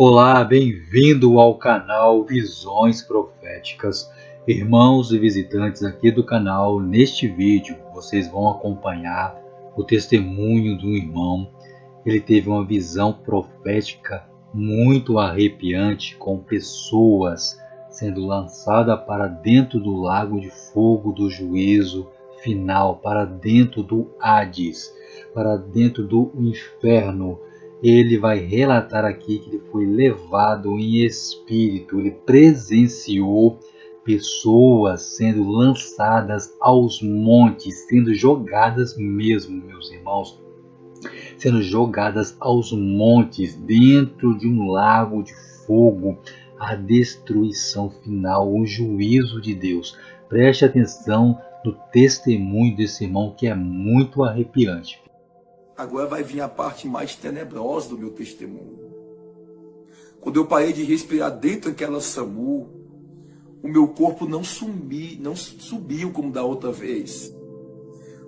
Olá, bem-vindo ao canal Visões Proféticas. Irmãos e visitantes aqui do canal, neste vídeo vocês vão acompanhar o testemunho de um irmão. Ele teve uma visão profética muito arrepiante, com pessoas sendo lançadas para dentro do lago de fogo do juízo final, para dentro do Hades, para dentro do inferno. Ele vai relatar aqui que ele foi levado em espírito, ele presenciou pessoas sendo lançadas aos montes, sendo jogadas mesmo, meus irmãos, sendo jogadas aos montes, dentro de um lago de fogo, a destruição final, o juízo de Deus. Preste atenção no testemunho desse irmão, que é muito arrepiante. Agora vai vir a parte mais tenebrosa do meu testemunho. Quando eu parei de respirar dentro daquela SAMU, o meu corpo não subiu como da outra vez.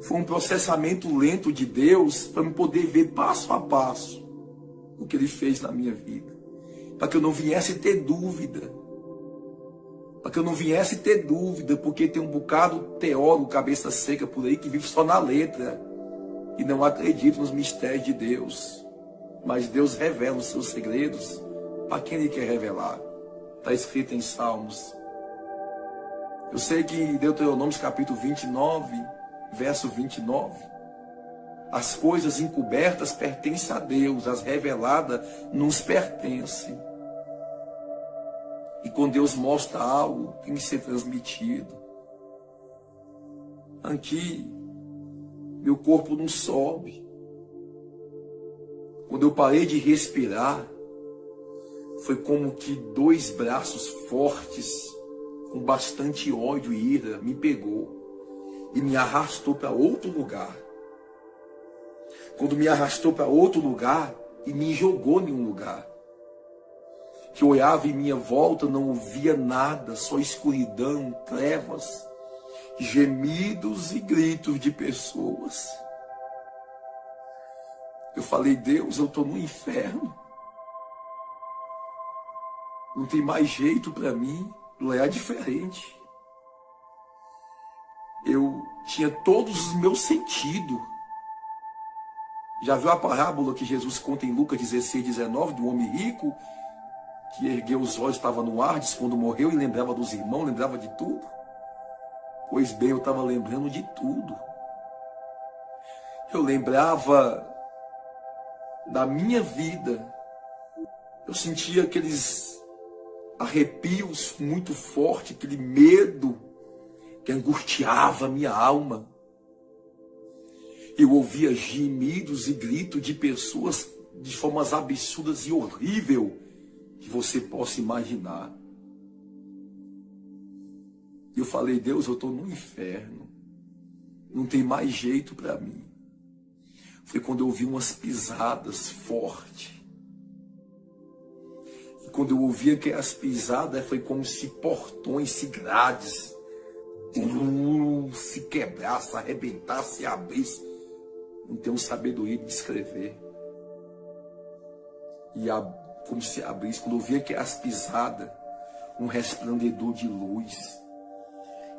Foi um processamento lento de Deus para eu poder ver passo a passo o que Ele fez na minha vida. Para que eu não viesse ter dúvida. Porque tem um bocado teólogo, cabeça seca por aí, que vive só na letra e não acredita nos mistérios de Deus. Mas Deus revela os seus segredos para quem Ele quer revelar. Está escrito em Salmos. Eu sei que em Deuteronômio capítulo 29, verso 29, as coisas encobertas pertencem a Deus, as reveladas nos pertencem. E quando Deus mostra algo, tem que ser transmitido. Aqui, meu corpo não sobe. Quando eu parei de respirar, foi como que dois braços fortes, com bastante ódio e ira, me pegou e me arrastou para outro lugar. Quando me arrastou para outro lugar e me jogou em um lugar, que eu olhava em minha volta, não ouvia nada, só escuridão, trevas, gemidos e gritos de pessoas. Eu falei: Deus, eu estou no inferno. Não tem mais jeito para mim. Lá é diferente. Eu tinha todos os meus sentidos. Já viu a parábola que Jesus conta em Lucas 16, 19, do homem rico que ergueu os olhos, estava no ar, disse quando morreu e lembrava dos irmãos, lembrava de tudo? Pois bem, eu estava lembrando de tudo. Eu lembrava da minha vida. Eu sentia aqueles arrepios muito fortes, aquele medo que angustiava a minha alma. Eu ouvia gemidos e gritos de pessoas de formas absurdas e horríveis que você possa imaginar. Eu falei: Deus, eu estou no inferno. Não tem mais jeito para mim. Foi quando eu ouvi umas pisadas fortes. E quando eu ouvi aquelas pisadas, foi como se portões, se grades, se quebrasse, arrebentasse, abrisse. Não tenho sabedoria de descrever. E como se abrisse. Quando eu vi aquelas pisadas, um resplendor de luz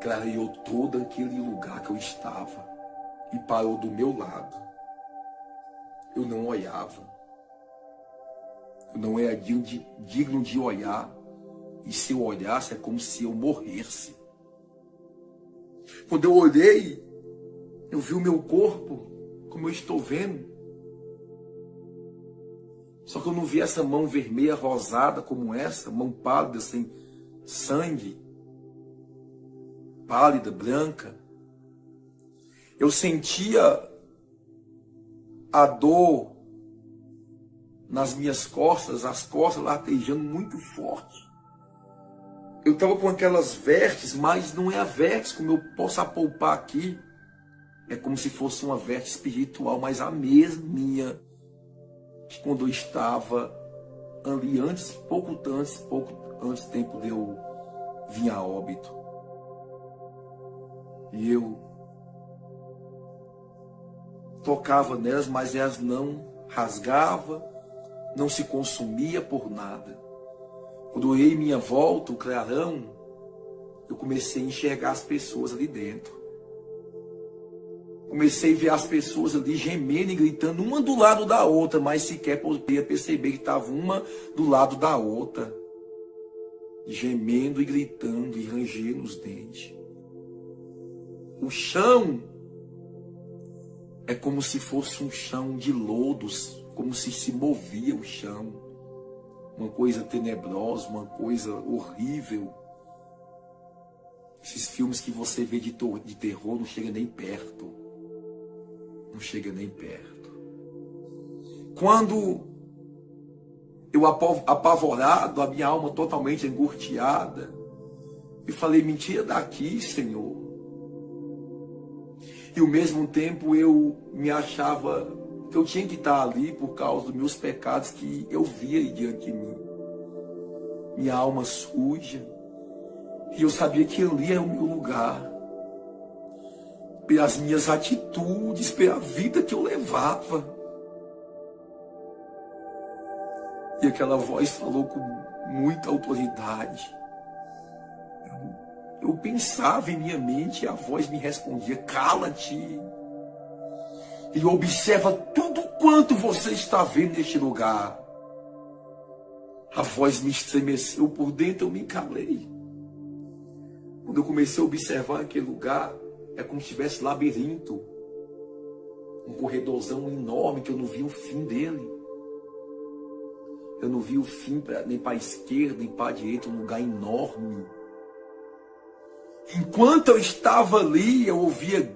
clareou todo aquele lugar que eu estava e parou do meu lado. Eu não olhava. Eu não era digno de olhar. E se eu olhasse, é como se eu morresse. Quando eu olhei, eu vi o meu corpo como eu estou vendo. Só que eu não vi essa mão vermelha, rosada como essa, mão pálida, sem sangue, pálida, branca. Eu sentia a dor nas minhas costas, as costas latejando muito forte. Eu estava com aquelas vestes, mas não é a veste como eu posso apalpar aqui. É como se fosse uma veste espiritual, mas a mesminha que quando eu estava ali pouco antes do tempo de eu vir a óbito. E eu tocava nelas, mas elas não rasgavam, não se consumia por nada. Quando eu olhei em minha volta, o clarão, eu comecei a enxergar as pessoas ali dentro. Comecei a ver as pessoas ali gemendo e gritando, uma do lado da outra, mas sequer podia perceber que estava uma do lado da outra. Gemendo e gritando e rangendo os dentes. O chão é como se fosse um chão de lodos, como se movia o chão. Uma coisa tenebrosa, uma coisa horrível. Esses filmes que você vê de terror não chega nem perto. Não chega nem perto. Quando eu apavorado, a minha alma totalmente angustiada, eu falei, me tira daqui, Senhor. E ao mesmo tempo eu me achava que eu tinha que estar ali por causa dos meus pecados que eu via diante de mim. Minha alma suja. E eu sabia que ali era o meu lugar. Pelas minhas atitudes, pela vida que eu levava. E aquela voz falou com muita autoridade. Eu pensava em minha mente e a voz me respondia, cala-te. E observa tudo quanto você está vendo neste lugar. A voz me estremeceu por dentro, eu me calei. Quando eu comecei a observar aquele lugar, é como se tivesse labirinto. Um corredorzão enorme que eu não via o fim dele. Eu não via o fim nem para a esquerda, nem para a direita, um lugar enorme. Enquanto eu estava ali, eu ouvia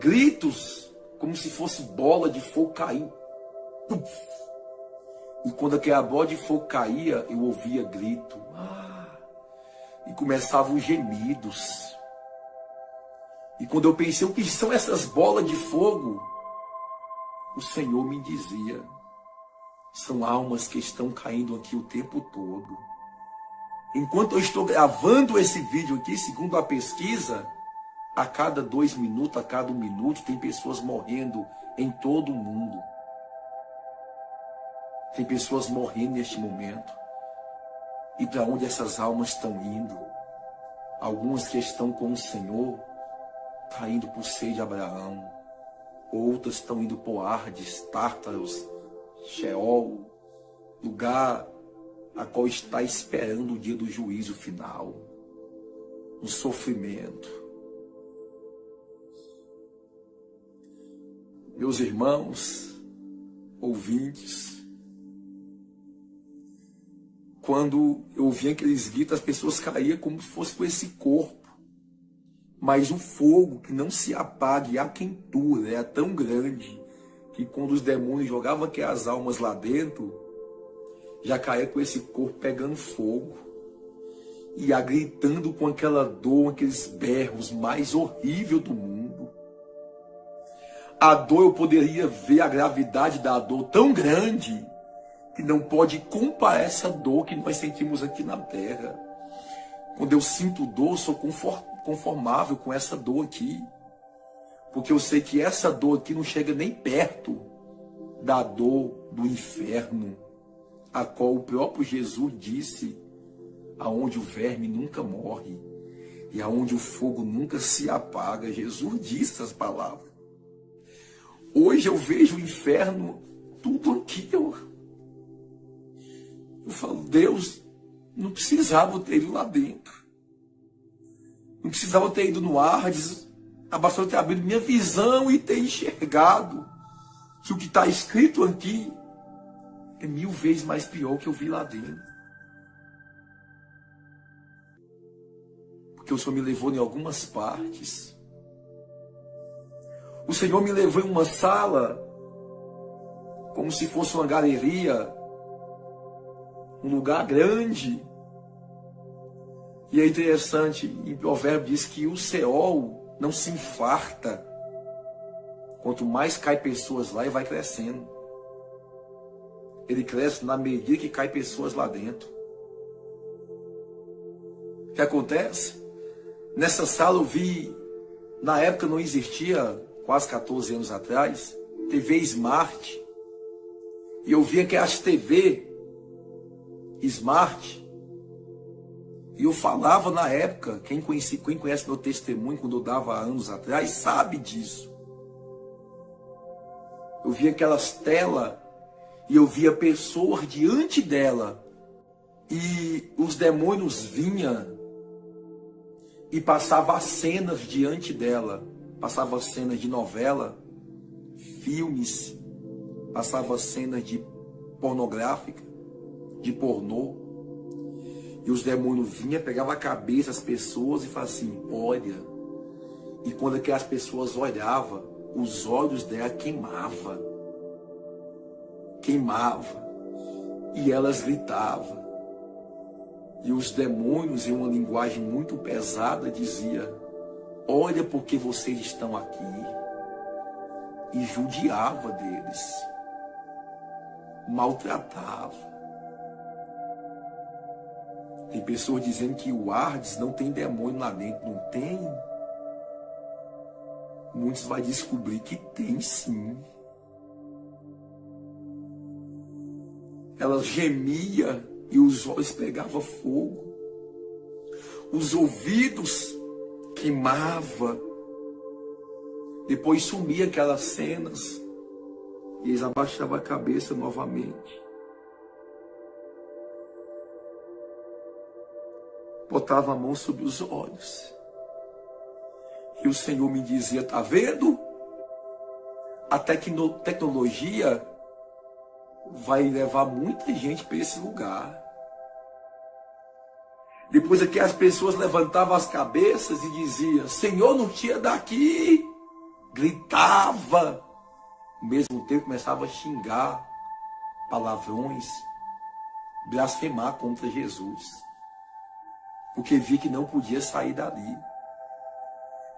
gritos, como se fosse bola de fogo caindo. E quando aquela bola de fogo caía, eu ouvia grito. E começavam os gemidos. E quando eu pensei, o que são essas bolas de fogo? O Senhor me dizia, são almas que estão caindo aqui o tempo todo. Enquanto eu estou gravando esse vídeo aqui, segundo a pesquisa, a cada 2 minutos, a cada 1 minuto, tem pessoas morrendo em todo o mundo. Tem pessoas morrendo neste momento. E para onde essas almas estão indo? Algumas que estão com o Senhor, estão indo para o seio de Abraão. Outras estão indo para o Hades, Tártaros, Sheol, lugar a qual está esperando o dia do juízo final. Um sofrimento. Meus irmãos, ouvintes, quando eu ouvia aqueles gritos, as pessoas caíam como se fosse com esse corpo. Mas o fogo que não se apaga e a quentura é tão grande que quando os demônios jogavam aquelas almas lá dentro, já caía com esse corpo pegando fogo. E gritando com aquela dor, aqueles berros mais horríveis do mundo. A dor, eu poderia ver a gravidade da dor tão grande que não pode comparar essa dor que nós sentimos aqui na terra. Quando eu sinto dor, sou conformável com essa dor aqui. Porque eu sei que essa dor aqui não chega nem perto da dor do inferno, a qual o próprio Jesus disse, aonde o verme nunca morre e aonde o fogo nunca se apaga. Jesus disse essas palavras. Hoje eu vejo o inferno tudo aqui. Eu falo, Deus, não precisava ter ido lá dentro. Não precisava ter ido no Hades. Bastou ter abrido minha visão e ter enxergado que o que está escrito aqui é 1000 vezes mais pior que eu vi lá dentro. Porque o Senhor me levou em algumas partes. O Senhor me levou em uma sala, como se fosse uma galeria, um lugar grande. E é interessante, em Provérbios diz que o Seol não se infarta. Quanto mais cai pessoas lá, ele vai crescendo. Ele cresce na medida que cai pessoas lá dentro. O que acontece? Nessa sala eu vi, na época não existia, quase 14 anos atrás, TV Smart. E eu via aquelas TV Smart. E eu falava na época, quem conhece meu testemunho, quando eu dava anos atrás, sabe disso. Eu via aquelas telas e eu via pessoas diante dela. E os demônios vinham e passavam as cenas diante dela. Passavam cenas de novela, filmes, passavam cenas de pornográfica, de pornô. E os demônios vinham, pegavam a cabeça das pessoas e falavam assim, olha. E quando aquelas pessoas olhavam, os olhos dela queimavam. E elas gritavam. E os demônios, em uma linguagem muito pesada, dizia, olha porque vocês estão aqui. E judiava deles. Maltratava. Tem pessoas dizendo que o Hades não tem demônio lá dentro. Não tem. Muitos vão descobrir que tem sim. Ela gemia e os olhos pegavam fogo. Os ouvidos queimavam. Depois sumia aquelas cenas. E eles abaixavam a cabeça novamente. Botava a mão sobre os olhos. E o Senhor me dizia, tá vendo? A tecnologia vai levar muita gente para esse lugar. Depois aqui as pessoas levantavam as cabeças e diziam, Senhor, não tira daqui. Gritava. Ao mesmo tempo começava a xingar palavrões, blasfemar contra Jesus. Porque vi que não podia sair dali.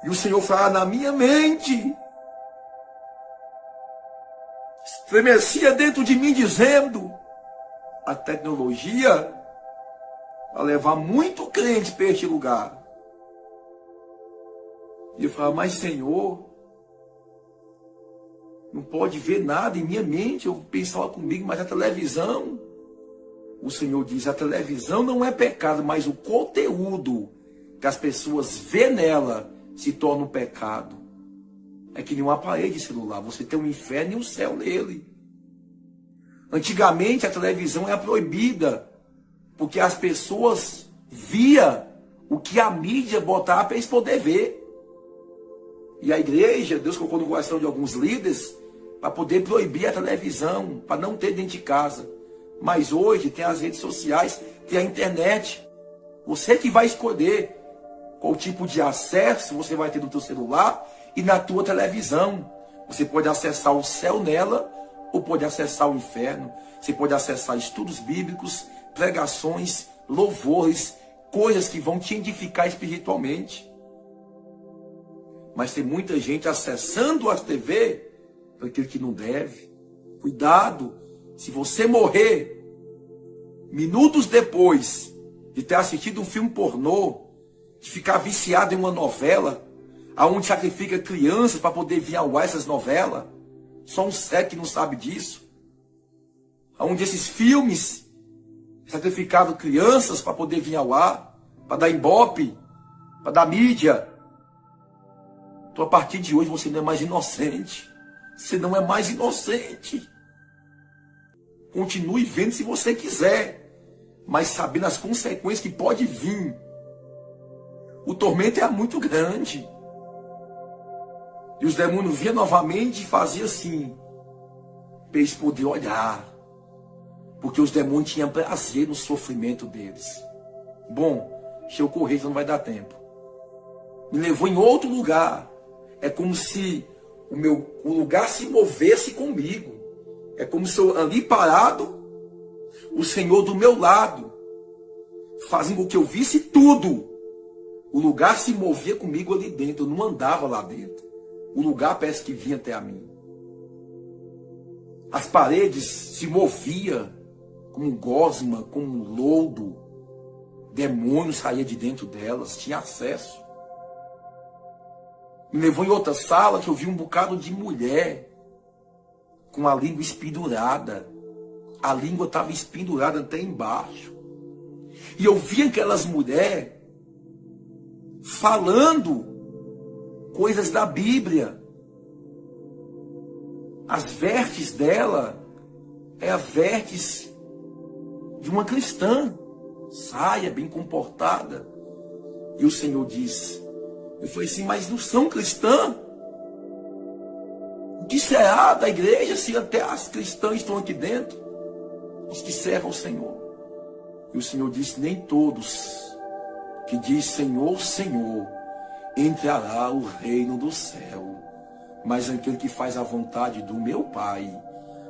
E o Senhor falava na minha mente. Estremecia dentro de mim dizendo, a tecnologia vai levar muito crente para este lugar. E eu falava, mas Senhor, não pode ver nada em minha mente. Eu pensava comigo, mas a televisão... O Senhor diz, a televisão não é pecado, mas o conteúdo que as pessoas vê nela se torna um pecado. É que nem um aparelho de celular, você tem um inferno e um céu nele. Antigamente a televisão era proibida, porque as pessoas via o que a mídia botava para eles poderem ver. E a igreja, Deus colocou no coração de alguns líderes, para poder proibir a televisão, para não ter dentro de casa. Mas hoje tem as redes sociais, tem a internet. Você que vai escolher qual tipo de acesso você vai ter no teu celular e na tua televisão. Você pode acessar o céu nela ou pode acessar o inferno. Você pode acessar estudos bíblicos, pregações, louvores, coisas que vão te edificar espiritualmente. Mas tem muita gente acessando as TV para aquilo que não deve. Cuidado! Se você morrer, minutos depois de ter assistido um filme pornô, de ficar viciado em uma novela, aonde sacrifica crianças para poder vir ao ar essas novelas, só um cego que não sabe disso, aonde esses filmes sacrificaram crianças para poder vir ao ar, para dar ibope, para dar mídia. Então a partir de hoje você não é mais inocente. Você não é mais inocente. Continue vendo se você quiser, mas sabendo as consequências que pode vir. O tormento é muito grande. E os demônios vinham novamente e faziam assim, para eles poderem olhar. Porque os demônios tinham prazer no sofrimento deles. Bom, deixa eu correr, não vai dar tempo. Me levou em outro lugar. É como se o lugar se movesse comigo. É como se eu ali parado, o Senhor do meu lado, fazendo com que eu visse tudo. O lugar se movia comigo ali dentro, eu não andava lá dentro. O lugar parece que vinha até a mim. As paredes se moviam como gosma, como lodo. Demônios saíam de dentro delas, tinha acesso. Me levou em outra sala que eu vi um bocado de mulher com a língua espidurada. A língua estava espendurada até embaixo. E eu vi aquelas mulheres falando coisas da Bíblia. As vestes dela é a vestes de uma cristã. Saia, bem comportada. E o Senhor diz, eu falei assim, mas não são cristãs? O que será da igreja se até as cristãs estão aqui dentro? Os que servem ao Senhor. E o Senhor disse, nem todos que diz Senhor, Senhor, entrará o reino do céu, mas aquele que faz a vontade do meu Pai.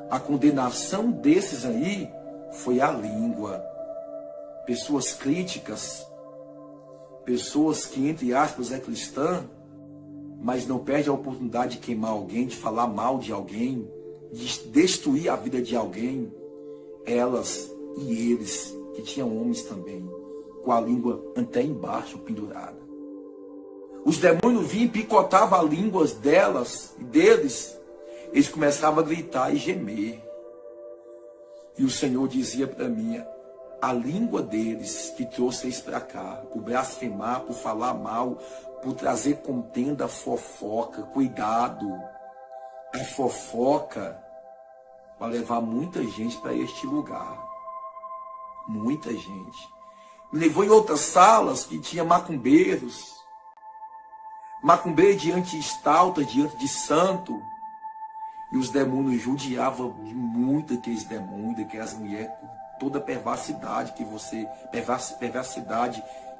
A condenação desses aí foi a língua. Pessoas críticas, pessoas que, entre aspas, é cristã, mas não perde a oportunidade de queimar alguém, de falar mal de alguém, de destruir a vida de alguém. Elas e eles, que tinham homens também, com a língua até embaixo pendurada. Os demônios vinham e picotavam as línguas delas e deles. Eles começavam a gritar e gemer. E o Senhor dizia para mim, a língua deles que trouxe eles para cá, por blasfemar, por falar mal, por trazer contenda, fofoca, cuidado. A fofoca vai levar muita gente para este lugar. Muita gente. Me levou em outras salas que tinha macumbeiros. Macumbeiro diante de estalta, diante de santo. E os demônios judiavam de muito aqueles demônios, daquelas mulheres, com toda a perversidade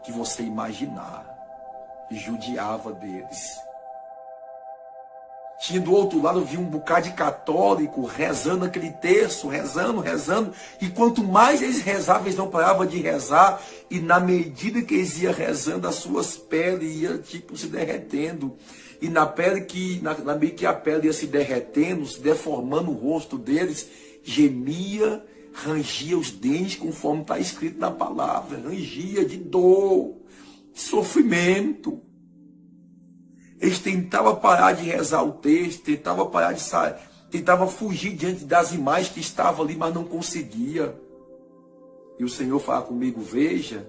que você imaginar. E judiava deles. Tinha do outro lado, eu vi um bocado de católico rezando aquele terço, rezando. E quanto mais eles rezavam, eles não paravam de rezar. E na medida que eles iam rezando, as suas peles iam tipo se derretendo. E na medida que a pele ia se derretendo, se deformando o rosto deles, gemia, rangia os dentes, conforme está escrito na palavra. Rangia de dor, de sofrimento. Eles tentavam parar de rezar o texto, tentavam parar de sair, tentavam fugir diante das imagens que estavam ali, mas não conseguia. E o Senhor fala comigo, veja,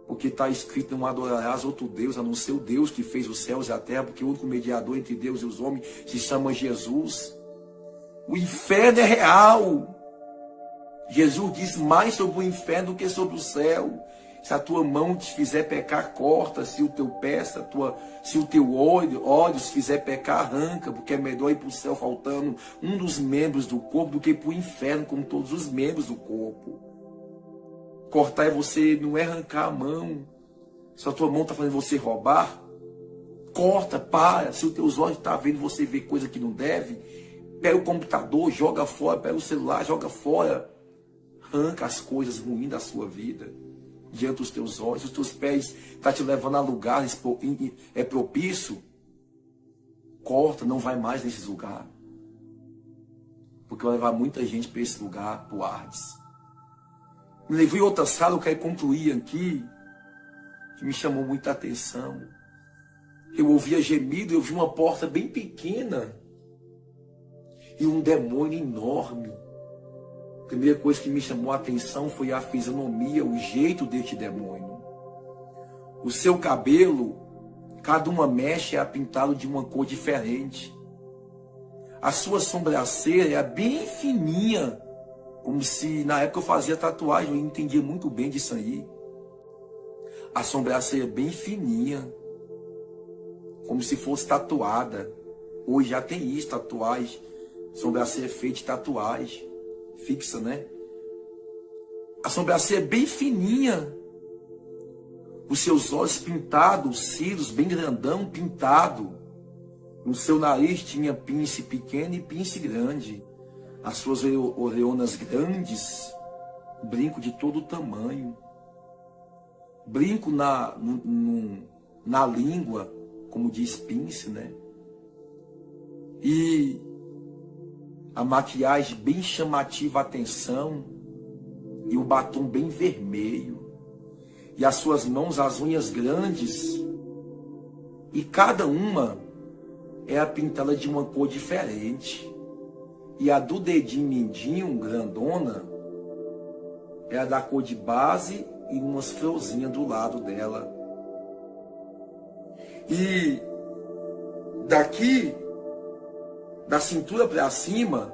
porque está escrito, não adorarás outro Deus, a não ser o Deus que fez os céus e a terra, porque o único mediador entre Deus e os homens se chama Jesus. O inferno é real. Jesus diz mais sobre o inferno do que sobre o céu. Se a tua mão te fizer pecar, corta. Se o teu pé, se o teu olho se fizer pecar, arranca. Porque é melhor ir para o céu faltando um dos membros do corpo do que para o inferno com todos os membros do corpo. Cortar é você, não é arrancar a mão. Se a tua mão está fazendo você roubar, corta, para. Se os teus olhos estão vendo você ver coisa que não deve, pega o computador, joga fora. Pega o celular, joga fora. Arranca as coisas ruins da sua vida diante dos teus olhos. Os teus pés estão te levando a lugares propício. Corta, não vai mais nesses lugares. Porque vai levar muita gente para esse lugar, para o Hades. Me levei em outra sala, eu quero concluir aqui, que me chamou muita atenção. Eu ouvia gemido, eu vi uma porta bem pequena e um demônio enorme. A primeira coisa que me chamou a atenção foi a fisionomia, o jeito deste demônio. O seu cabelo, cada uma mecha é pintado de uma cor diferente. A sua sobrancelha é bem fininha, como se na época eu fazia tatuagem, eu entendia muito bem disso aí. A sobrancelha é bem fininha, como se fosse tatuada. Hoje já tem isso, tatuagem. Sobrancelha feita de tatuagem. Fixa, né? A sobrancelha é bem fininha. Os seus olhos pintados, os cílios bem grandão, pintado. No seu nariz tinha pince pequeno e pince grande. As suas orelhas grandes, brinco de todo tamanho. Brinco na língua, como diz pince, né? E a maquiagem bem chamativa a atenção. E o batom bem vermelho. E as suas mãos, as unhas grandes. E cada uma é pintada de uma cor diferente. E a do dedinho mindinho, grandona, era da cor de base e umas florzinhas do lado dela. E daqui, da cintura para cima,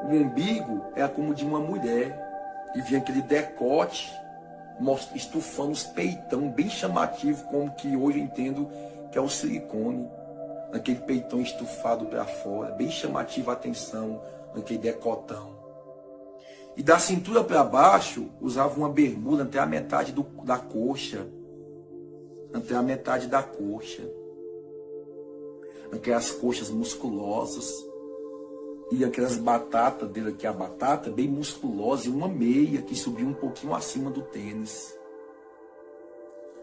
o umbigo era como de uma mulher. E vinha aquele decote, estufando os peitão, bem chamativo, como que hoje eu entendo que é o silicone. Aquele peitão estufado para fora, bem chamativo a atenção, aquele decotão. E da cintura para baixo, usava uma bermuda até a metade da coxa. Até a metade da coxa. Aquelas coxas musculosas. E aquelas batatas dele aqui, a batata bem musculosa, e uma meia que subia um pouquinho acima do tênis.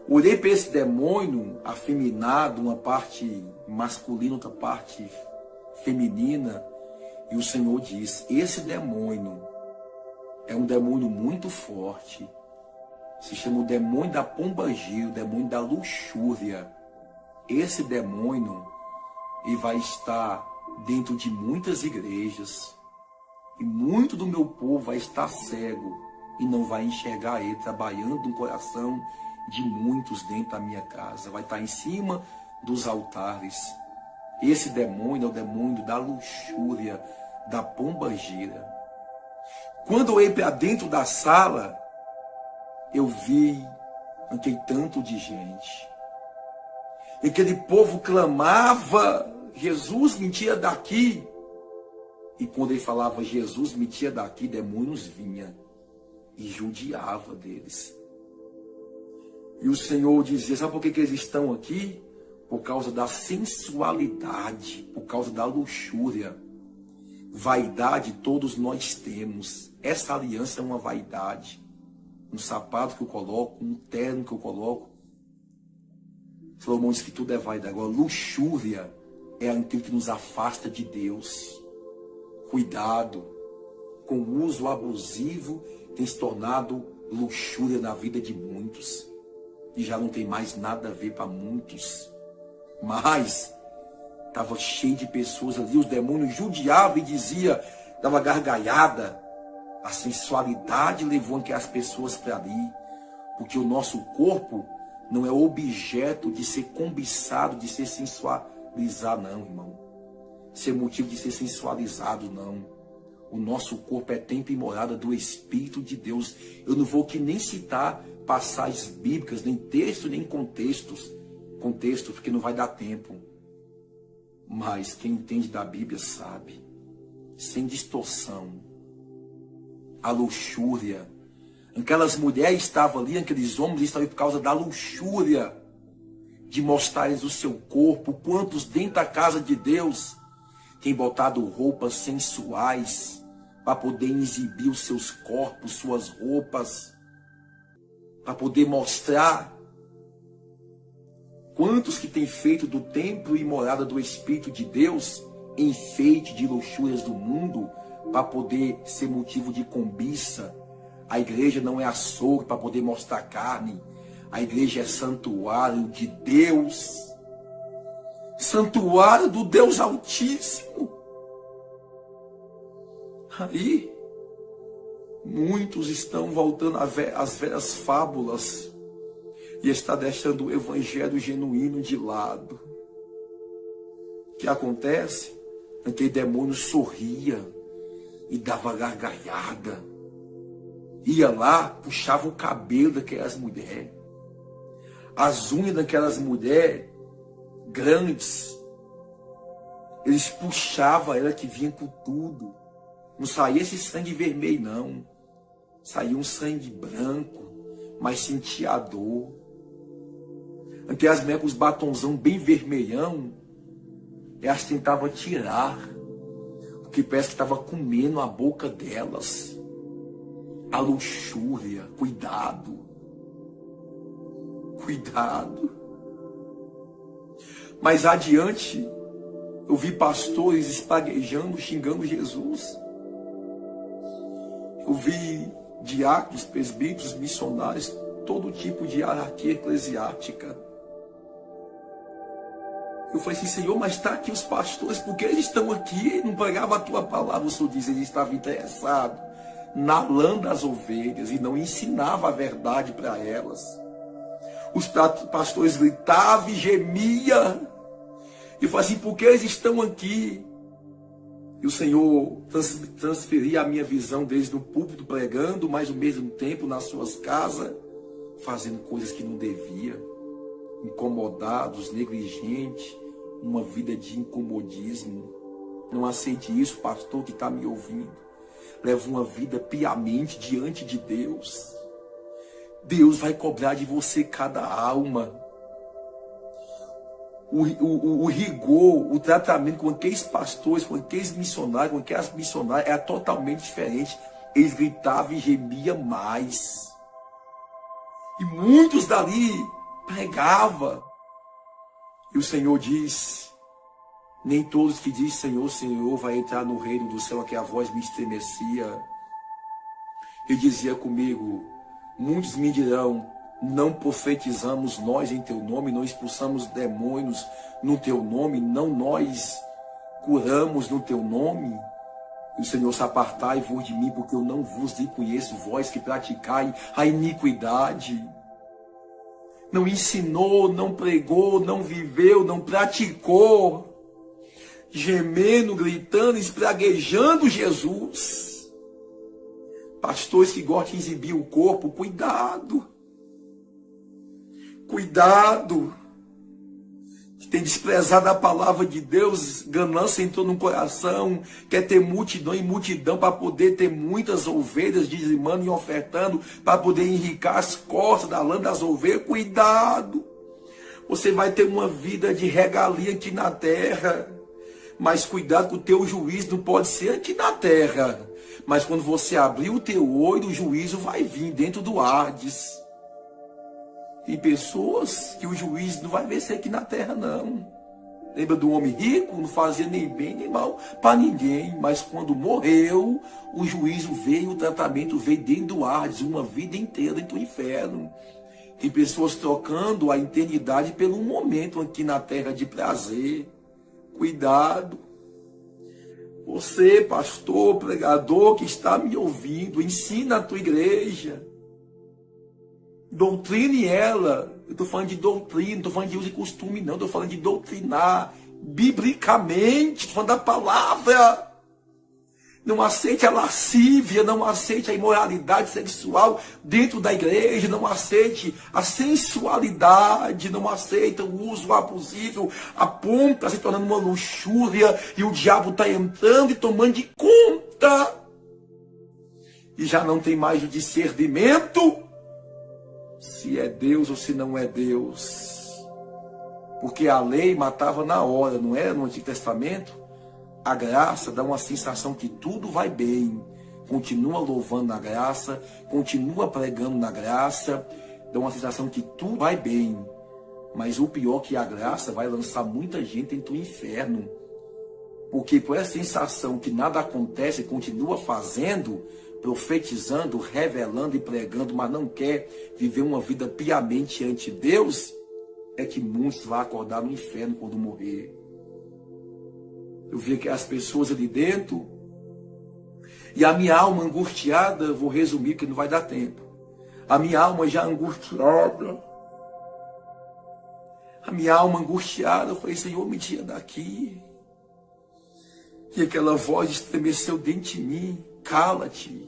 Olhei para esse demônio afeminado, uma parte masculina, outra parte feminina, e o Senhor diz: esse demônio é um demônio muito forte. Se chama o demônio da pombagira, o demônio da luxúria. Esse demônio, ele vai estar dentro de muitas igrejas, e muito do meu povo vai estar cego e não vai enxergar ele trabalhando no coração de muitos dentro da minha casa. Vai estar em cima dos altares. Esse demônio é o demônio da luxúria, da pombagira. Quando eu ia para dentro da sala, eu vi aquele tanto de gente. E aquele povo clamava: Jesus, me tira daqui. E quando ele falava Jesus, me tira daqui, demônios vinham e judiava deles. E o Senhor dizia: sabe por que eles estão aqui? Por causa da sensualidade, por causa da luxúria. Vaidade todos nós temos. Essa aliança é uma vaidade. Um sapato que eu coloco, um terno que eu coloco. Salomão diz que tudo é vaidade. Agora, luxúria é aquilo que nos afasta de Deus. Cuidado com o uso abusivo, tem se tornado luxúria na vida de muitos. E já não tem mais nada a ver para muitos. Mas estava cheio de pessoas ali, os demônios judiavam e dizia, dava gargalhada. A sensualidade levou aquelas pessoas para ali. Porque o nosso corpo não é objeto de ser cobiçado, de ser sensualizado, não, irmão. Ser motivo de ser sensualizado, não. O nosso corpo é templo e morada do Espírito de Deus. Eu não vou aqui nem citar passagens bíblicas, nem textos, nem contextos, porque não vai dar tempo. Mas quem entende da Bíblia sabe, sem distorção, a luxúria. Aquelas mulheres estavam ali, aqueles homens estavam ali por causa da luxúria, de mostrarem o seu corpo. Quantos dentro da casa de Deus têm botado roupas sensuais para poder exibir os seus corpos, suas roupas, para poder mostrar. Quantos que têm feito do templo e morada do Espírito de Deus enfeite de luxúrias do mundo para poder ser motivo de cobiça. A igreja não é açougue para poder mostrar carne. A igreja é santuário de Deus. Santuário do Deus Altíssimo. Aí, muitos estão voltando às velhas fábulas e está deixando o evangelho genuíno de lado. O que acontece? Aquele demônio sorria e dava gargalhada. Ia lá, puxava o cabelo daquelas mulheres. As unhas daquelas mulheres grandes. Eles puxavam ela que vinha com tudo. Não saía esse sangue vermelho, não. Saía um sangue branco, mas sentia a dor. Aquelas mulheres com os batonzão bem vermelhão, elas tentavam tirar, porque parece que estava comendo a boca delas. A luxúria, cuidado. Cuidado. Mais adiante, eu vi pastores espaguejando, xingando Jesus. Eu vi diáconos, presbíteros, missionários, todo tipo de hierarquia eclesiástica. Eu falei assim, Senhor, mas está aqui os pastores, porque eles estão aqui, não pregavam a tua palavra. O Senhor diz, ele estava interessado na lã das ovelhas e não ensinava a verdade para elas. Os pastores gritavam e gemiam. E eu falei assim, por que eles estão aqui? E o Senhor transferia a minha visão deles no púlpito pregando, mas ao mesmo tempo nas suas casas, fazendo coisas que não devia, incomodados, negligentes, uma vida de incomodismo. Não aceite isso, pastor que está me ouvindo. Leve uma vida piamente diante de Deus. Deus vai cobrar de você cada alma. O rigor, o tratamento com aqueles pastores, com aqueles missionários, com aquelas missionárias era totalmente diferente. Eles gritavam e gemiam mais. E muitos dali pregavam. E o Senhor diz, nem todos que dizem Senhor, Senhor, vai entrar no reino do céu, que a voz me estremecia. Ele dizia comigo, muitos me dirão, não profetizamos nós em teu nome, não expulsamos demônios no teu nome, não nós curamos no teu nome. E o Senhor se apartai-vos de mim, porque eu não vos conheço, vós que praticai a iniquidade. Não ensinou, não pregou, não viveu, não praticou, gemendo, gritando, espraguejando Jesus. Pastores que gostam de exibir o corpo, cuidado. Cuidado. Que tem desprezado a palavra de Deus, ganância entrou no coração, quer ter multidão e multidão para poder ter muitas ovelhas dizimando e ofertando, para poder enricar as costas da lã das ovelhas. Cuidado. Você vai ter uma vida de regalia aqui na terra, mas cuidado que o teu juízo não pode ser aqui na terra. Mas quando você abrir o teu olho, o juízo vai vir dentro do Hades. Tem pessoas que o juízo não vai vencer aqui na terra, não. Lembra do homem rico? Não fazia nem bem nem mal para ninguém. Mas quando morreu, o juízo veio, o tratamento veio dentro do Hades, uma vida inteira dentro do inferno. Tem pessoas trocando a eternidade pelo momento aqui na terra de prazer. Cuidado. Você, pastor, pregador que está me ouvindo, ensina a tua igreja. Doutrine ela. Eu estou falando de doutrina, não estou falando de uso e costume, não. Estou falando de doutrinar biblicamente, estou falando da palavra. Não aceite a lascívia, não aceite a imoralidade sexual dentro da igreja, não aceite a sensualidade, não aceite o uso abusivo, a pompa se tornando uma luxúria e o diabo está entrando e tomando de conta. E já não tem mais o discernimento se é Deus ou se não é Deus. Porque a lei matava na hora, não era no Antigo Testamento? A graça dá uma sensação que tudo vai bem. Continua louvando na graça, continua pregando na graça, dá uma sensação que tudo vai bem. Mas o pior é que a graça vai lançar muita gente dentro do inferno. Porque por essa sensação que nada acontece, continua fazendo, profetizando, revelando e pregando, mas não quer viver uma vida piamente ante Deus, é que muitos vão acordar no inferno quando morrer. Eu vi que as pessoas ali dentro, e a minha alma angustiada, eu vou resumir que não vai dar tempo. A minha alma já angustiada, eu falei, Senhor, me tira daqui. E aquela voz estremeceu dentro de mim, cala-te.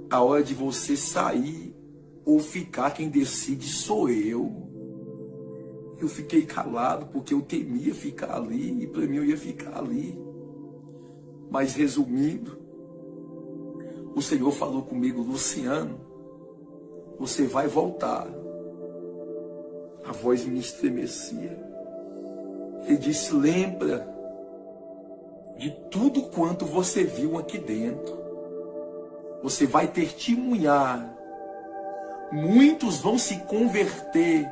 A hora de você sair ou ficar, quem decide sou eu. Eu fiquei calado porque eu temia ficar ali e para mim eu ia ficar ali. Mas resumindo, o Senhor falou comigo, Luciano, você vai voltar. A voz me estremecia. Ele disse, lembra de tudo quanto você viu aqui dentro. Você vai testemunhar. Muitos vão se converter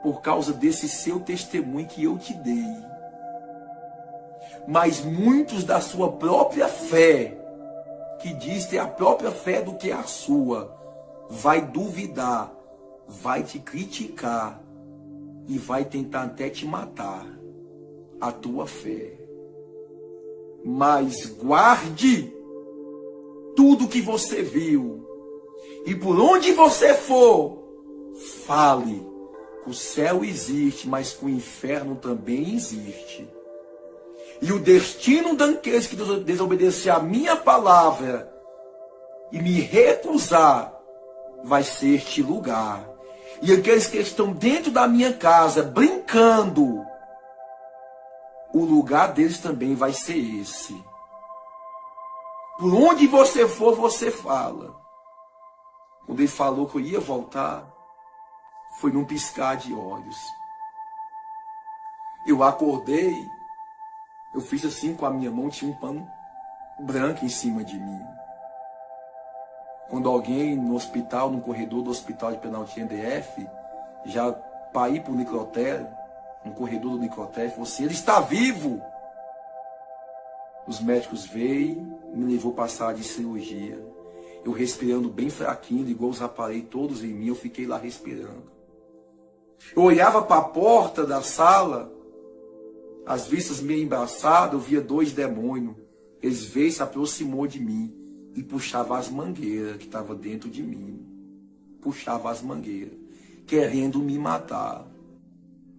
por causa desse seu testemunho que eu te dei. Mas muitos da sua própria fé, que diz ter a própria fé do que a sua, vai duvidar, vai te criticar, e vai tentar até te matar, a tua fé. Mas guarde tudo que você viu. E por onde você for, fale que o céu existe, mas que o inferno também existe. E o destino daqueles que desobedecer a minha palavra e me recusar vai ser este lugar. E aqueles que estão dentro da minha casa brincando, o lugar deles também vai ser esse. Por onde você for, você fala. Quando ele falou que eu ia voltar, foi num piscar de olhos. Eu acordei, eu fiz assim com a minha mão, tinha um pano branco em cima de mim. Quando alguém no hospital, no corredor do hospital de Penaltinha DF, já para ir para o necrotério, no corredor do necrotério, falou assim, ele está vivo! Os médicos veio, me levou para a sala de cirurgia. Eu respirando bem fraquinho, ligou os aparelhos todos em mim, eu fiquei lá respirando. Eu olhava para a porta da sala, as vistas meio embaçadas, eu via 2 demônios. Eles veio, se aproximou de mim e puxava as mangueiras que estavam dentro de mim. Puxava as mangueiras, querendo me matar.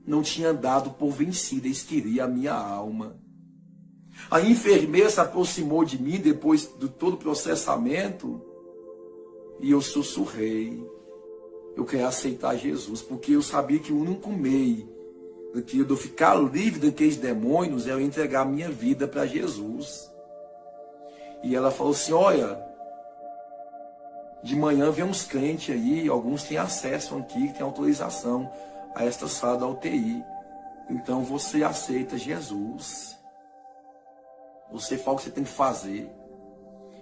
Não tinha dado por vencida, eles queriam a minha alma. A enfermeira se aproximou de mim depois de todo o processamento e eu sussurrei. Eu queria aceitar Jesus, porque eu sabia que o único meio de eu ficar livre daqueles demônios é eu entregar a minha vida para Jesus. E ela falou assim, olha, de manhã vem uns crentes aí, alguns têm acesso aqui, têm autorização a esta sala da UTI. Então você aceita Jesus. Você fala o que você tem que fazer.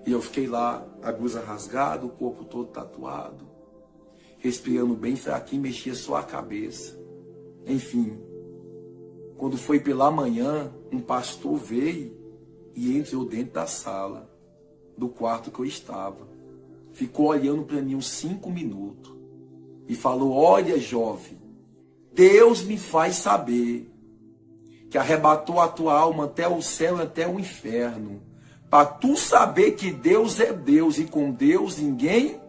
E eu fiquei lá, a blusa rasgada, o corpo todo tatuado, respirando bem fraquinho, mexia só a cabeça. Enfim, quando foi pela manhã, um pastor veio e entrou dentro da sala, do quarto que eu estava. Ficou olhando para mim uns 5 minutos e falou, olha jovem, Deus me faz saber que arrebatou a tua alma até o céu e até o inferno, para tu saber que Deus é Deus e com Deus ninguém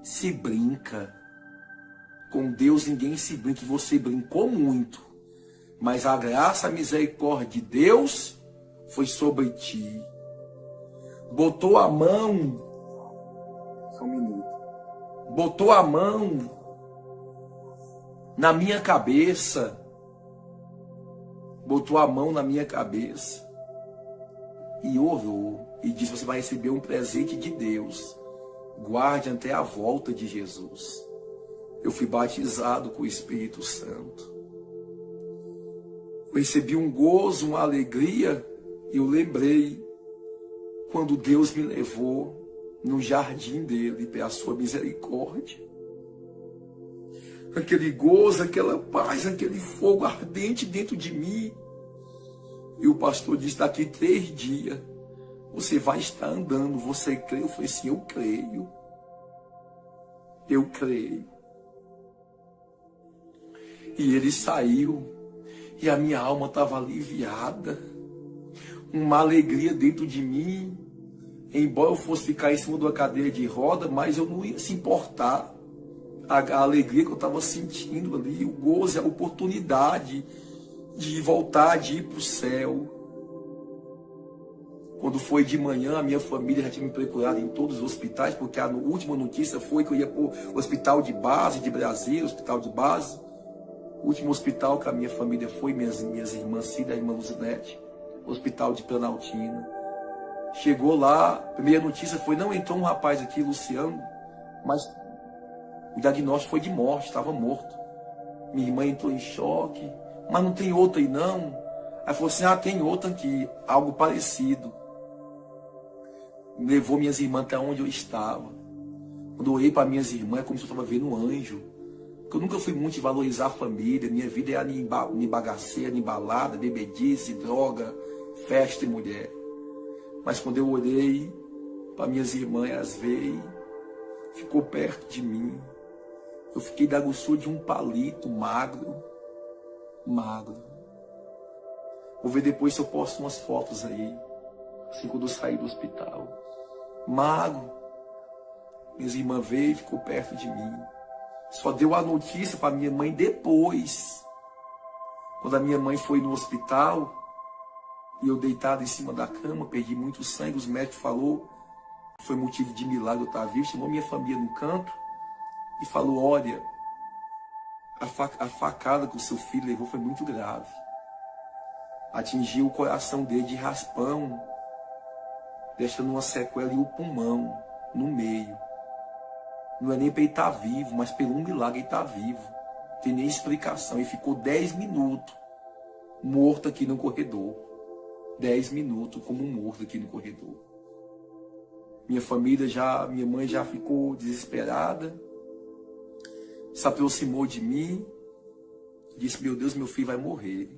se brinca. Com Deus ninguém se brinca, e você brincou muito, mas a graça, a misericórdia de Deus foi sobre ti. Botou a mão, só um minuto, botou a mão na minha cabeça, botou a mão na minha cabeça e orou e disse, você vai receber um presente de Deus, guarde até a volta de Jesus. Eu fui batizado com o Espírito Santo. Eu recebi um gozo, uma alegria, e eu lembrei quando Deus me levou no jardim dele pela sua misericórdia. Aquele gozo, aquela paz, aquele fogo ardente dentro de mim. E o pastor disse, daqui 3 dias, você vai estar andando, você crê? Eu falei assim, eu creio. Eu creio. E ele saiu, e a minha alma estava aliviada. Uma alegria dentro de mim. Embora eu fosse ficar em cima de uma cadeira de roda, mas eu não ia se importar. A alegria que eu estava sentindo ali, o gozo, a oportunidade de voltar, de ir para o céu. Quando foi de manhã, a minha família já tinha me procurado em todos os hospitais, porque a última notícia foi que eu ia para o hospital de base de Brasília, hospital de base. O último hospital que a minha família foi, minhas irmãs Cida e a irmã Luzinete, hospital de Planaltina. Chegou lá, a primeira notícia foi, não, entrou um rapaz aqui, Luciano, mas o diagnóstico foi de morte, estava morto. Minha irmã entrou em choque, mas não tem outro aí não. Aí falou assim, tem outro aqui, algo parecido. Levou minhas irmãs até onde eu estava. Quando eu olhei para minhas irmãs, é como se eu estava vendo um anjo. Porque eu nunca fui muito de valorizar a família, minha vida é em bagaceira, em balada, bebedice, droga, festa e mulher. Mas quando eu olhei para minhas irmãs, elas veio, ficou perto de mim. Eu fiquei da grossura de um palito magro. magro. Vou ver depois se eu posto umas fotos aí, assim quando eu saí do hospital. Magro. Minhas irmãs veio e ficou perto de mim. Só deu a notícia para minha mãe depois. Quando a minha mãe foi no hospital, e eu deitado em cima da cama, perdi muito sangue, os médicos falaram que foi motivo de milagre eu estar vivo, chamou minha família no canto e falou, olha, a facada que o seu filho levou foi muito grave. Atingiu o coração dele de raspão, deixando uma sequela e o pulmão no meio. Não é nem para ele estar vivo, mas pelo um milagre ele está vivo. Não tem nem explicação. Ele ficou 10 minutos morto aqui no corredor. 10 minutos como morto aqui no corredor. Minha família minha mãe já ficou desesperada. Se aproximou de mim. Disse, meu Deus, meu filho vai morrer.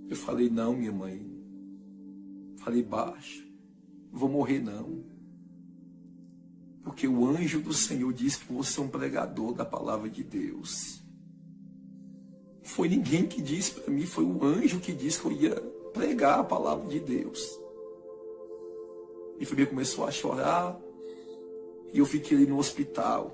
Eu falei, não, minha mãe. Falei baixo. Não vou morrer, não. Porque o anjo do Senhor disse que você é um pregador da palavra de Deus. Foi ninguém que disse para mim, foi o anjo que disse que eu ia pregar a palavra de Deus. E família começou a chorar. E eu fiquei ali no hospital.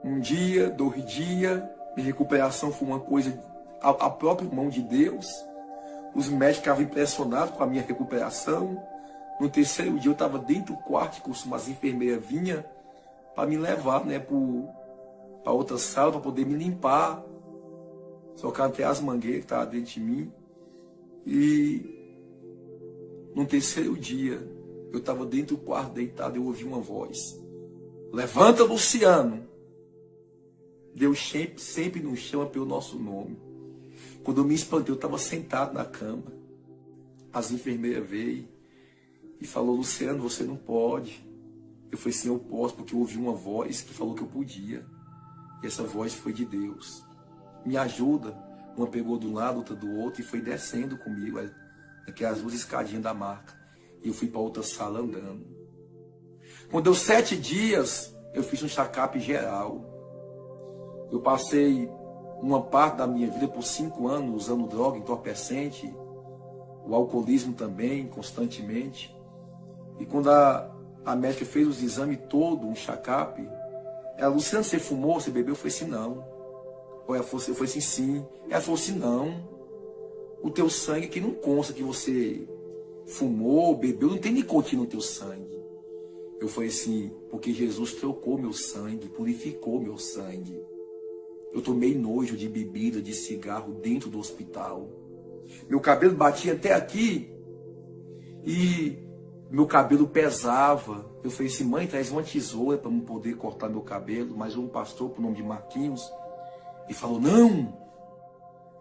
Um dia, 2 dias, minha recuperação foi uma coisa, a própria mão de Deus. Os médicos ficavam impressionados com a minha recuperação. No 3º dia eu estava dentro do quarto, que as enfermeiras vinham para me levar, né, para outra sala, para poder me limpar. Socaram até as mangueiras que estavam dentro de mim. E no 3º dia, eu estava dentro do quarto deitado e eu ouvi uma voz. Levanta, Luciano. Deus sempre nos chama pelo nosso nome. Quando eu me espantei, eu estava sentado na cama. As enfermeiras veio e falou, Luciano, você não pode. Eu falei, sim, eu posso, porque eu ouvi uma voz que falou que eu podia. E essa voz foi de Deus. Me ajuda. Uma pegou de um lado, outra do outro, e foi descendo comigo. Aquelas 2 escadinhas da marca. E eu fui para outra sala andando. Quando deu 7 dias, eu fiz um check-up geral. Eu passei uma parte da minha vida por 5 anos usando droga, entorpecente, o alcoolismo também, constantemente. E quando a médica fez os exames todos, um check-up, ela, Luciano, você fumou, você bebeu? Eu falei assim, não. Ou ela falou, eu falei assim, sim. Ela falou assim, não. O teu sangue que não consta que você fumou, bebeu, não tem nicotina no teu sangue. Eu falei assim, porque Jesus trocou meu sangue, purificou meu sangue. Eu tomei nojo de bebida, de cigarro dentro do hospital. Meu cabelo batia até aqui e meu cabelo pesava. Eu falei assim, mãe, traz uma tesoura para eu poder cortar meu cabelo. Mas um pastor, por nome de Marquinhos, ele falou, não,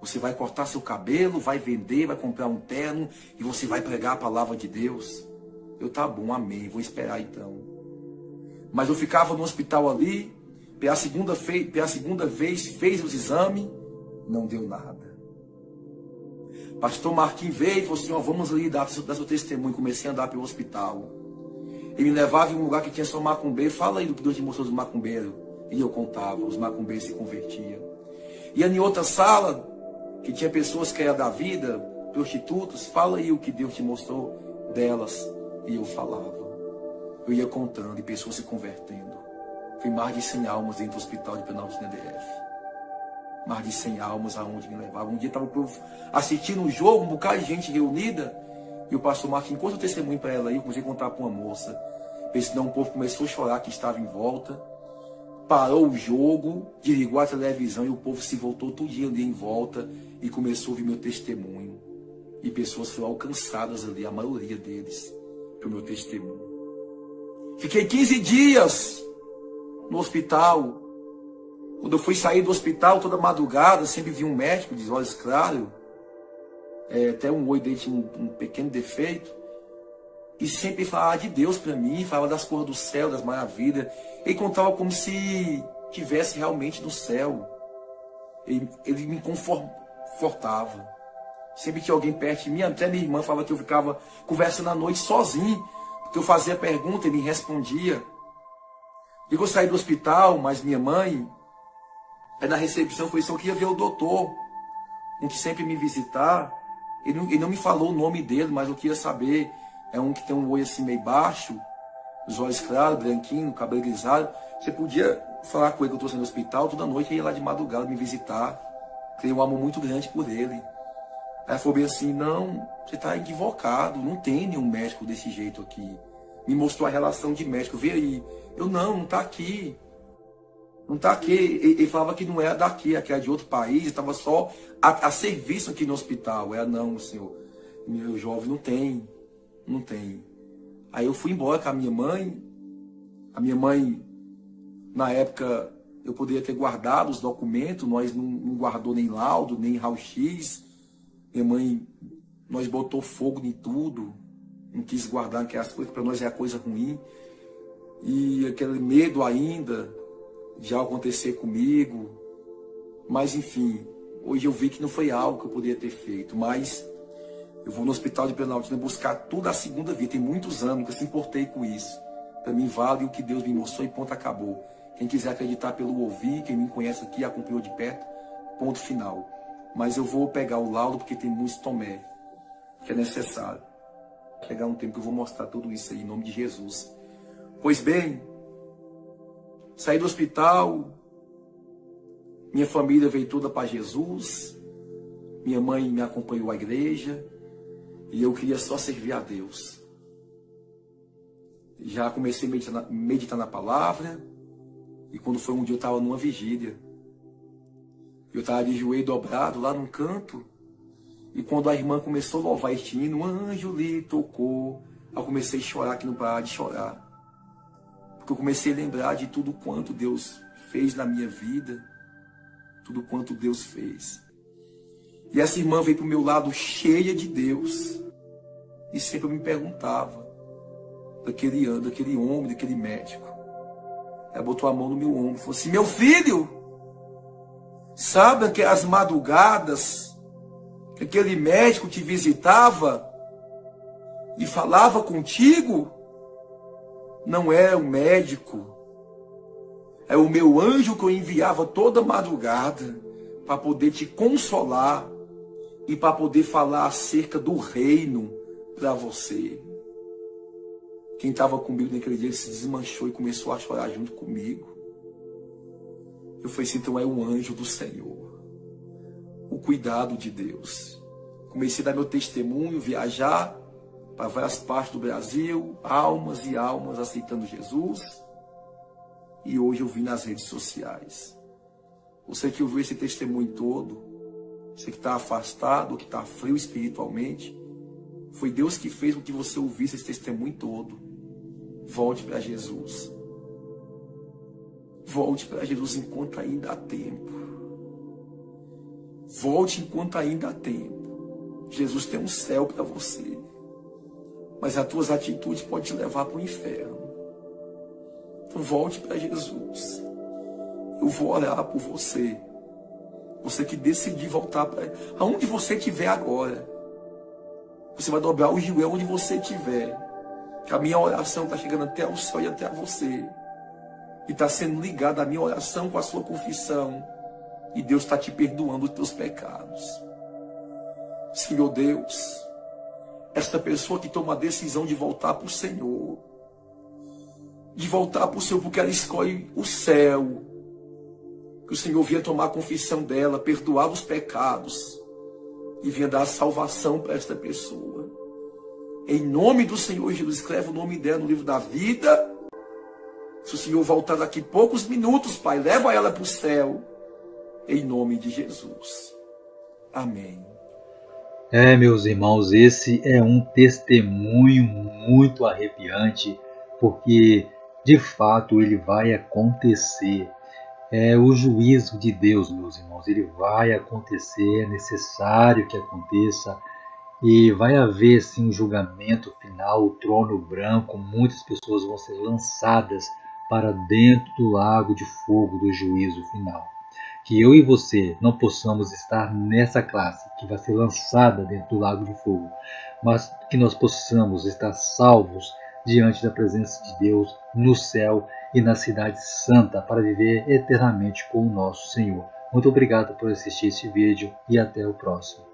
você vai cortar seu cabelo, vai vender, vai comprar um terno e você vai pregar a palavra de Deus. Eu, tá bom, amém, vou esperar então. Mas eu ficava no hospital ali, pela segunda vez fez os exames, não deu nada. Pastor Marquinhos veio e falou assim, vamos ali dar seu testemunho. Comecei a andar pelo hospital. Ele me levava em um lugar que tinha só macumbeiro. Fala aí do que Deus te mostrou dos macumbeiros. E eu contava, os macumbeiros se convertiam. E em outra sala, que tinha pessoas que eram da vida, prostitutas, fala aí o que Deus te mostrou delas. E eu falava. Eu ia contando e pessoas se convertendo. Fui mais de 100 almas dentro do hospital de Planaltina DF. Mais de 100 almas aonde me levavam. Um dia estava assistindo um jogo, um bocado de gente reunida. E o pastor Marquinhos, enquanto eu testemunho para ela aí, eu comecei a contar para uma moça. Senão o povo começou a chorar que estava em volta. Parou o jogo, desligou a televisão e o povo se voltou tudinho ali em volta e começou a ouvir meu testemunho. E pessoas foram alcançadas ali, a maioria deles, pelo meu testemunho. Fiquei 15 dias no hospital. Quando eu fui sair do hospital, toda madrugada, sempre vi um médico de olhos claros, até um olho dele tinha um pequeno defeito, e sempre falava de Deus para mim, falava das coisas do céu, das maravilhas. Ele contava como se estivesse realmente no céu. Ele me confortava. Sempre tinha alguém perto de mim, até minha irmã falava que eu ficava conversando à noite sozinho, porque eu fazia pergunta e ele me respondia. E eu saí do hospital, mas minha mãe, aí na recepção foi só que ia ver o doutor, um que sempre me visitar. Ele não me falou o nome dele, mas eu queria saber. É um que tem um olho assim meio baixo, os olhos claros, branquinho, cabelo grisalho. Você podia falar com ele que eu estou saindo do hospital, toda noite ele ia lá de madrugada me visitar. Tenho um amor muito grande por ele. Aí ela falou bem assim, não, você está equivocado, não tem nenhum médico desse jeito aqui. Me mostrou a relação de médico, vê aí. Eu não está aqui. Não está aqui. Ele falava que não era daqui, que era de outro país, estava só a serviço aqui no hospital. Ela, não, senhor, meu jovem, não tem. Não tem. Aí eu fui embora com a minha mãe. A minha mãe, na época, eu poderia ter guardado os documentos, nós não guardou nem laudo, nem raio-x. Minha mãe, nós botou fogo em tudo, não quis guardar aquelas coisas, para nós é a coisa ruim. E aquele medo ainda de algo acontecer comigo. Mas enfim, hoje eu vi que não foi algo que eu poderia ter feito, mas eu vou no hospital de Planaltina buscar tudo a segunda via. Tem muitos anos que eu se importei com isso. Para mim vale o que Deus me mostrou e ponto, acabou. Quem quiser acreditar pelo ouvir, quem me conhece aqui, acompanhou de perto, ponto final. Mas eu vou pegar o laudo porque tem muito tomé, que é necessário. Vou pegar um tempo que eu vou mostrar tudo isso aí, em nome de Jesus. Pois bem, saí do hospital, minha família veio toda para Jesus, minha mãe me acompanhou à igreja, e eu queria só servir a Deus. Já comecei a meditar na palavra, e quando foi um dia eu estava numa vigília. Eu estava de joelho dobrado lá num canto, e quando a irmã começou a louvar este hino, um anjo lhe tocou, eu comecei a chorar, que não parava de chorar. Porque eu comecei a lembrar de tudo quanto Deus fez na minha vida, tudo quanto Deus fez. E essa irmã veio para o meu lado cheia de Deus, e sempre me perguntava, daquele homem, daquele médico. Ela botou a mão no meu ombro e falou assim, meu filho, sabe que as madrugadas que aquele médico te visitava e falava contigo? Não era o médico, é o meu anjo que eu enviava toda madrugada para poder te consolar e para poder falar acerca do reino para você. Quem estava comigo naquele dia, ele se desmanchou e começou a chorar junto comigo. Eu falei assim, então é um anjo do Senhor. O cuidado de Deus. Comecei a dar meu testemunho, viajar para várias partes do Brasil, almas e almas aceitando Jesus. E hoje eu vim nas redes sociais. Você que ouviu esse testemunho todo, você que está afastado, que está frio espiritualmente, foi Deus que fez com que você ouvisse esse testemunho todo. Volte para Jesus. Volte para Jesus enquanto ainda há tempo. Volte enquanto ainda há tempo. Jesus tem um céu para você. Mas as tuas atitudes podem te levar para o inferno. Então volte para Jesus. Eu vou orar por você. Você que decidir voltar para Ele. Aonde você estiver agora. Você vai dobrar o joelho onde você estiver. Que a minha oração está chegando até o céu e até a você. E está sendo ligada a minha oração com a sua confissão. E Deus está te perdoando os teus pecados. Senhor Deus, esta pessoa que toma a decisão de voltar para o Senhor. De voltar para o Senhor porque ela escolhe o céu. Que o Senhor vinha tomar a confissão dela, perdoar os pecados. E vinha dar salvação para esta pessoa. Em nome do Senhor Jesus, escreve o nome dela no livro da vida. Se o Senhor voltar daqui poucos minutos, Pai, leva ela para o céu. Em nome de Jesus. Amém. Meus irmãos, esse é um testemunho muito arrepiante, porque de fato ele vai acontecer. É o juízo de Deus, meus irmãos, ele vai acontecer, é necessário que aconteça. E vai haver sim um julgamento final, o trono branco, muitas pessoas vão ser lançadas para dentro do lago de fogo do juízo final. Que eu e você não possamos estar nessa classe que vai ser lançada dentro do lago de fogo, mas que nós possamos estar salvos diante da presença de Deus no céu e na cidade santa para viver eternamente com o nosso Senhor. Muito obrigado por assistir esse vídeo e até o próximo.